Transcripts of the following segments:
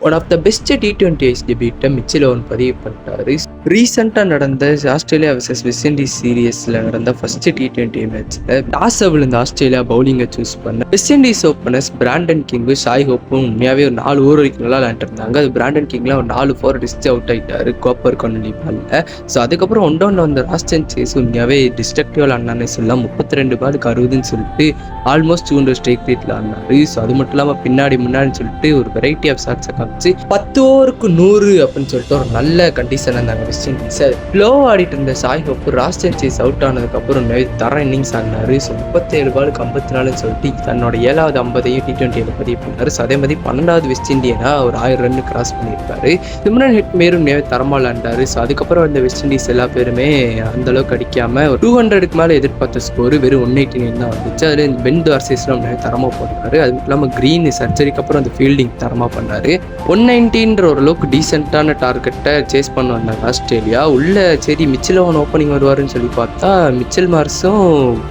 One of the best T20 ஐஸ் டெபியூட்டை Mitchell Owen பதிவு பண்ணிட்டாரு. ரீசெண்டாக நடந்த ஆஸ்திரேலியா வர்சஸ் வெஸ்ட் இண்டீஸ் சீரியஸில் நடந்த ஃபர்ஸ்ட் T20 மேட்ச்சில் டாஸை விழுந்த ஆஸ்திரேலியா பவுலிங்கை சூஸ் பண்ண West Indies openers Brandon King Shai ஹோப்பும் உண்மையாகவே ஒரு 4 ஓவர் வரைக்கும் நல்லா விளையாண்டுருந்தாங்க. அது பிராண்டன் கிங்லாம் ஒரு 4 4 டிஸ்ட் அவுட் ஆகிட்டாரு கோப்பர் கொன்னலி பாலில். ஸோ அதுக்கப்புறம் ஒன்றொன்று வந்த ராஸ்டன் சேஸ் உண்மையாகவே டிஸ்ட்ரக்டிவ் ஆடினானே சொல்லலாம். 32 பாலுக்கு 60ன்னு சொல்லிட்டு ஆல்மோஸ்ட் 200 ஸ்ட்ரைக் ரேட்டில் ஆடினாரு. ஸோ அது மட்டும் இல்லாமல் முன்னாடின்னு சொல்லிட்டு ஒரு வெரைட்டி ஆஃப் ஷாட்ஸை காமிச்சு 10 ஓவருக்கு 100 அப்படின்னு சொல்லிட்டு ஒரு நல்ல கண்டிஷன் இருந்தாங்க வெஸ்ட் இண்டீஸ். ஸ்லோ ஆடிட்டு இருந்த Shai Hope Roston Chase out ஆனதுக்கப்புறம் தர இன்னிங்ஸ் ஆடினாரு. ஸோ 37 பாலுக்கு 54ன்னு சொல்லிட்டு தன்னோட 7வது 50ஐயும் T20 பதிவு பண்ணாரு. ஸோ அதே மாதிரி 12வது வெஸ்ட் இண்டியனா ஒரு 1000 ரன் கிராஸ் பண்ணியிருக்காரு. சிம்ரன் ஹெட்மேரும் தரமா விளையாண்டாரு. ஸோ அதுக்கப்புறம் அந்த வெஸ்ட் இண்டீஸ் எல்லா பேருமே அந்த அளவுக்கு அடிக்காம 200க்கு மேலே எதிர்பார்த்த ஸ்கோர் வெறும் 189 தான் வந்துச்சு. அதில் பென் டார்சிஸ்லாம் தரமாக போட்டாரு. அது மட்டும் இல்லாமல் கிரீன் சர்ஜரிக்கு அப்புறம் அந்த ஃபீல்டிங் தரமாக பண்ணாரு. 190ன்ற ஒரு அளவுக்கு டீசெண்டான டார்கெட்டை சேஸ் பண்ண வந்தாங்க ஆஸ்திரேலியா. உள்ள சரி மிச்சல் ஓவன் ஓப்பனிங் வருவாருன்னு சொல்லி பார்த்தா மிச்சல் மார்ஸும்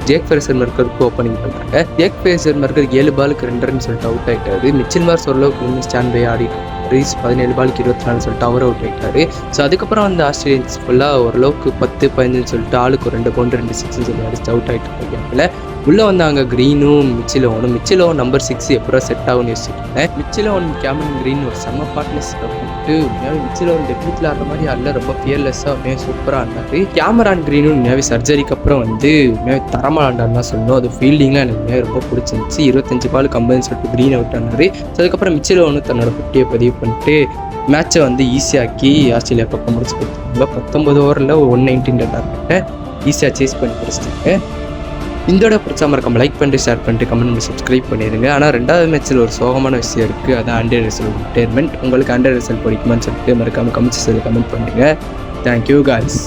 ஜேக் ஃபேசர் மெர்க்கருக்கு ஓப்பனிங் பண்ணாங்க. ஜேக் ஃபேசர் மெர்க்கர் 7 பாலுக்கு 2 ரன் சொல்லிட்டு அவுட் ஆகிட்டாரு. மிச்சல் மார்ஸ் ஓரளவுக்கு ஸ்டாண்ட் பை ஆடிட்டு 17 பாலுக்கு 24 சொல்லிட்டு அவர் அவுட் ஆகிட்டாரு. ஸோ அதுக்கப்புறம் அந்த ஆஸ்திரேலியன்ஸ் ஃபுல்லாக ஓரளவுக்கு 10-15 சொல்லிட்டு ஆளுக்கு 2 பவுண்டு 2 சிக்ஸ் சொல்லி அடிச்சு அவுட் ஆகிட்டு உள்ளே வந்தாங்க கிரீனும் மிச்சல் ஓவன் நம்பர் 6 எப்போ செட் ஆகும்னு யோசிச்சுருந்தேன். மிச்சல் ஓவன் கேமரன் கிரீன் ஒரு செம்ம பார்ட்னர்ஷிப் போட்டு மிச்சல் ஓவன் டெபியூட்டில் ஆடுற மாதிரி அல்ல ரொம்ப ஃபியர்லெஸ்ஸாக சூப்பராக இருந்தார். கேமரான் கிரீனும் உண்மையாகவே சர்ஜரிக்கு அப்புறம் உண்மையாகவே தரமாக ஆண்டான்னு தான் சொல்லணும். அது ஃபீல்டிங்லாம் எனக்கு ரொம்ப பிடிச்சிருந்துச்சு. 25 பாலுக்கு 50ன்னு சொல்லிட்டு கிரீன் அவுட் ஆனார். ஸோ அதுக்கப்புறம் மிச்சல் ஓவனும் தன்னோட 50 பதிவு பண்ணிட்டு மேட்சை ஈஸியாக்கி ஆஸ்திரேலியா பக்கம் முடிச்சு கொடுத்தாங்க. 19 ஓவரில் ஒரு 119 டார்கெட்டை ஈஸியாக சேஸ் பண்ணி முடிச்சிட்டாங்க. இதோட பிடிச்சாம இருக்காம லைக் பண்ணிட்டு ஷேர் பண்ணிட்டு கமெண்ட் பண்ணி சப்ஸ்கிரைப் பண்ணிடுங்க. ஆனால் 2வது மேட்ச்சில் ஒரு சோகமான விஷயம் இருக்குது. அதான் அண்டர் ரசல் ரிட்டையர்மெண்ட். உங்களுக்கு அண்டர் ரசல் பிடிக்குமான்னு சொல்லிட்டு மறக்காமல் கமெண்ட் பண்ணுங்க. Thank you guys.